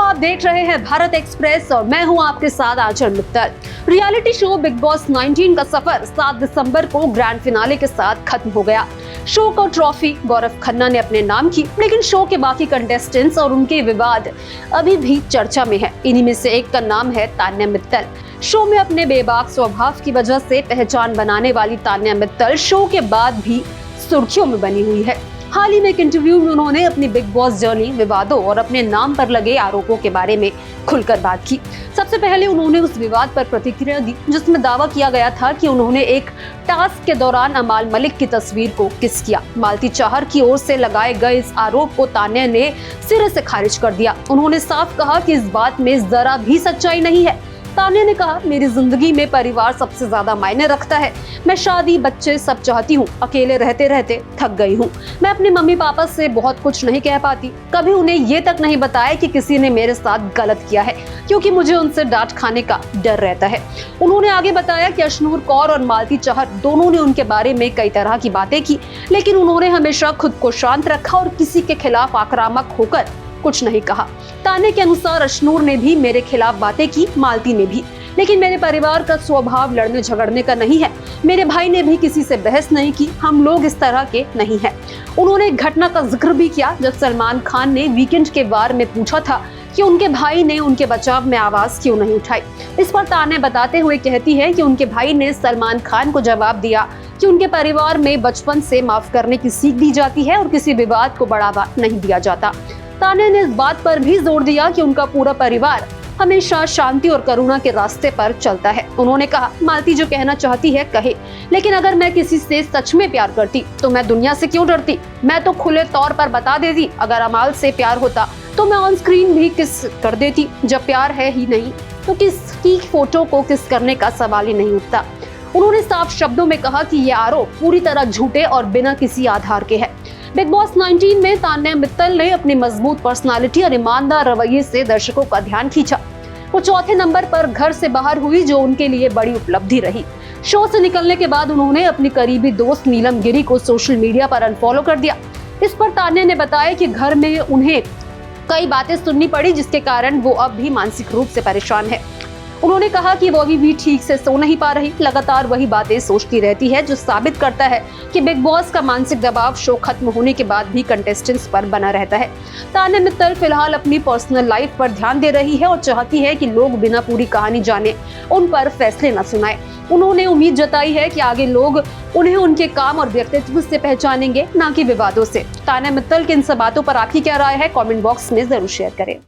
आप देख रहे हैं भारत एक्सप्रेस और मैं हूं आपके साथ Aanchal Mittal. Reality show Bigg Boss 19 का सफर 7 दिसंबर को ग्रैंड फिनाले के साथ खत्म हो गया। शो को ट्रॉफी गौरव खन्ना ने अपने नाम की, लेकिन शो के बाकी कंटेस्टेंट्स और उनके विवाद अभी भी चर्चा में है। इन्हीं में से एक का नाम है तान्या मित्तल। शो में अपने बेबाक स्वभाव की वजह से पहचान बनाने वाली तान्या मित्तल शो के बाद भी सुर्खियों में बनी हुई है। हाल ही में एक इंटरव्यू में उन्होंने अपनी बिग बॉस जर्नी, विवादों और अपने नाम पर लगे आरोपों के बारे में खुलकर बात की। सबसे पहले उन्होंने उस विवाद पर प्रतिक्रिया दी जिसमें दावा किया गया था कि उन्होंने एक टास्क के दौरान अमाल मलिक की तस्वीर को किस किया। मालती चाहर की ओर से लगाए गए इस आरोप को तान्या ने सिरे से खारिज कर दिया। उन्होंने साफ कहा कि इस बात में जरा भी सच्चाई नहीं है। तान्या ने कहा, मेरी जिंदगी में परिवार सबसे ज्यादा मायने रखता है। मैं शादी, बच्चे सब चाहती हूँ। अकेले रहते रहते थक गई हूँ। मैं अपने मम्मी पापा से बहुत कुछ नहीं कह पाती। कभी उन्हें ये तक नहीं बताया कि किसी ने मेरे साथ गलत किया है, क्योंकि मुझे उनसे डांट खाने का डर रहता है। उन्होंने आगे बताया कि अशनूर कौर और मालती चाहर दोनों ने उनके बारे में कई तरह की बातें की, लेकिन उन्होंने हमेशा खुद को शांत रखा और किसी के खिलाफ आक्रामक होकर कुछ नहीं कहा। तान्या के अनुसार अशनूर ने भी मेरे खिलाफ बातें की, मालती ने भी, लेकिन मेरे परिवार का स्वभाव लड़ने झगड़ने का नहीं है। मेरे भाई ने भी किसी से बहस नहीं की। हम लोग इस तरह के नहीं हैं। उन्होंने एक घटना का जिक्र भी किया जब सलमान खान ने वीकेंड के वार में पूछा था कि उनके भाई ने उनके बचाव में आवाज क्यों नहीं उठाई। इस पर तान्या बताते हुए कहती है कि उनके भाई ने सलमान खान को जवाब दिया कि उनके परिवार में बचपन से माफ करने की सीख दी जाती है और किसी विवाद को बढ़ावा नहीं दिया जाता। तान्या ने इस बात पर भी जोर दिया कि उनका पूरा परिवार हमेशा शांति और करुणा के रास्ते पर चलता है। उन्होंने कहा, मालती जो कहना चाहती है कहे, लेकिन अगर मैं किसी से सच में प्यार करती तो मैं दुनिया से क्यों डरती। मैं तो खुले तौर पर बता देती। अगर अमाल से प्यार होता तो मैं ऑन स्क्रीन भी किस कर देती। जब प्यार है ही नहीं तो किसकी फोटो को किस करने का सवाल ही नहीं उठता। उन्होंने साफ शब्दों में कहा कि ये आरोप पूरी तरह झूठे और बिना किसी आधार के है। बिग बॉस 19 में तान्या मित्तल ने अपनी मजबूत पर्सनालिटी और ईमानदार रवैये से दर्शकों का ध्यान खींचा। वो चौथे नंबर पर घर से बाहर हुई, जो उनके लिए बड़ी उपलब्धि रही। शो से निकलने के बाद उन्होंने अपनी करीबी दोस्त नीलम गिरी को सोशल मीडिया पर अनफॉलो कर दिया। इस पर तान्या ने बताया कि घर में उन्हें कई बातें सुननी पड़ी, जिसके कारण वो अब भी मानसिक रूप से परेशान है। उन्होंने कहा कि वो अभी भी ठीक से सो नहीं पा रही, लगातार वही बातें सोचती रहती है, जो साबित करता है कि बिग बॉस का मानसिक दबाव शो खत्म होने के बाद भी कंटेस्टेंट्स पर बना रहता है। तान्या मित्तल फिलहाल अपनी पर्सनल लाइफ पर ध्यान दे रही है और चाहती है कि लोग बिना पूरी कहानी जाने उन पर फैसले न सुनाए। उन्होंने उम्मीद जताई है कि आगे लोग उन्हें उनके काम और व्यक्तित्व से पहचानेंगे, न कि विवादों से। तान्या मित्तल की इन सब बातों पर आपकी क्या राय है, कमेंट बॉक्स में जरूर शेयर करें।